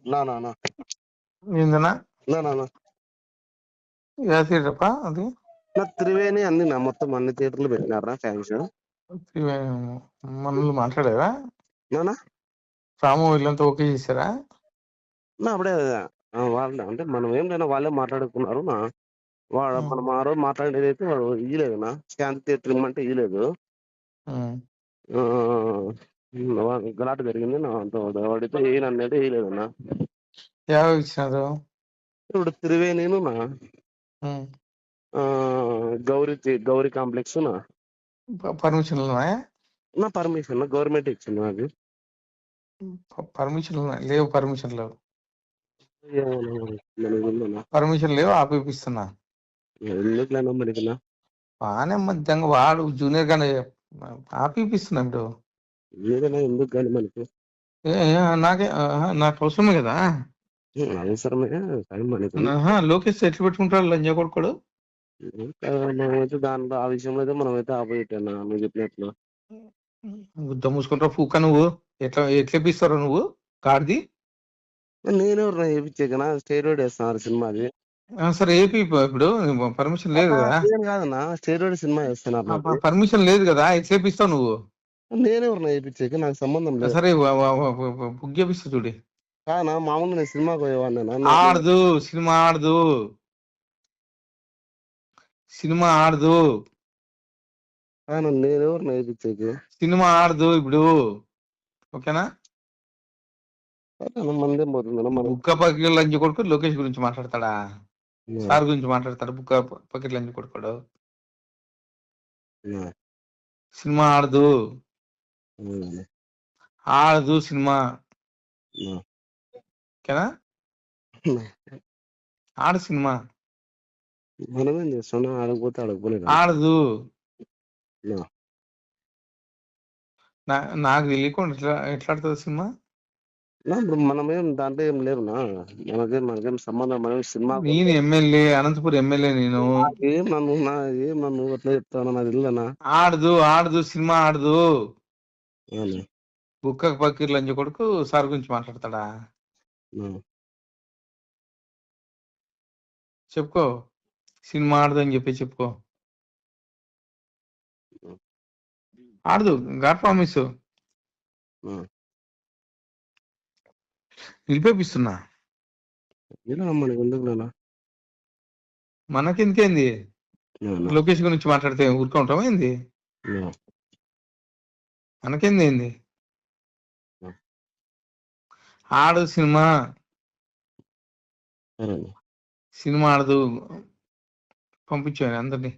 నా నా నా ఏందన్నా నా నా నా ఏ థియేటరప్ప అది? నా త్రివేణి అన్ని నా మొత్తం అన్ని థియేటర్లు పెట్టినారా ఫ్యాన్స్ మనల్ని మాట్లాడారా? నానా రాము వీళ్ళంతా ఓకే చేశారా? నా అప్పుడే వాళ్ళు అంటే మనం ఏం లేనా వాళ్ళే మాట్లాడుకున్నారు నా వాడు మనం ఆ రోజు మాట్లాడేది అయితే వాడు ఇయ్యలేదు నా శాంతి థియేటర్ ఇమ్మంటే ఇయ్యలేదు. గలాట జరిగింది నా వాడితే ఏనన్నైతే వేయలేదు నా. ఎవరు ఇచ్చినారు? ఇప్పుడు త్రివేణిను నా గౌరీ కాంప్లెక్స్ నా పర్మిషన్ నా పర్మిషన్ గవర్నమెంట్ ఇచ్చింది నాకు. పర్మిషన్ లేవు, పర్మిషన్ లేవు, పర్మిషన్ లేవు, ఆపిస్తున్నా. ఎందుకులేనా మనకి బాగానే మధ్యంగా వాడు జూనియర్ గానే ఆపిస్తున్నా. ఇప్పుడు ఏదైనా ఎందుకు కానీ మనకి నాకు అవసరమే కదా. అవసరమే మనకి లోకేష్ ఎట్లు పెట్టుకుంటాడు లంజ కొడుకోడు. మనమైతే దాంట్లో ఆ విషయంలో అయితే మనమైతే ఆపోజిట్ అన్నా నువ్వు చెప్పినట్లు. గుద్ద మూసుకుంటావు పూక. నువ్వు ఎట్లేపిస్తావు నువ్వు కార్ది? నేనెవరు వేయించాకనా స్టేరోయిడ్ వేస్తున్నారు సినిమాది. సరే ఏపీ ఇప్పుడు పర్మిషన్ లేదు కదా. కాదన్నా స్టేరోయిడ్ సినిమా వేస్తున్నారు, పర్మిషన్ లేదు కదా, ఎట్లేపిస్తావు నువ్వు? నేనెవరు వేయించాక నాకు సంబంధం లేదు. సరే బుక్ చేపిస్తా చూడి. కానా మామూలుగా నేను సినిమాకి పోయేవాడినా. ఆడదు సినిమా, ఆడదు సినిమా, ఆడదు నేనెవరు వేయించాక సినిమా, ఆడదు ఇప్పుడు. ఓకేనా? మందేం పోతుంది బుక్క పక్కల లంచి కొడుకు లోకేష్ గురించి మాట్లాడతాడా? సార్ గురించి మాట్లాడతాడు. బుక్క పక్కన లంచి కొడుకోడు. సినిమా ఆడదు, ఆడదు సినిమా. ఓకేనా? ఆడు సినిమా మనమేం చేస్తున్నా ఆడకపోతే ఆడకపోలేదు ఆడదు. నాకు తెలియకుండా ఎట్లా ఆడుతుంది సినిమా? ఇప్పుడు మనమేం దాంట్లో ఏం లేవునా, మనకేం సంబంధం. మనం సినిమా నేను ఎమ్మెల్యే, అనంతపురం ఎమ్మెల్యే. నేను ఏం నన్ను అట్లా చెప్తాను నాకు తెలియదనా. ఆడదు, ఆడదు సినిమా, ఆడదు. బుక్క పక్కీర్ లంచ కొడుకు సార్ గురించి మాట్లాడతాడా? చెప్పుకో, సినిమా ఆడదు అని చెప్పి చెప్పుకో. ఆడదు, గాడ్ ప్రామిస్ నిలిపేపిస్తున్నా. మనకెందుకేంది? లోకేష్ గురించి మాట్లాడితే ఊరుకుంటామా ఏంది? మనకేంది ఏంది? ఆడు సినిమా, సినిమా ఆడదు. పంపించాను అందరినీ.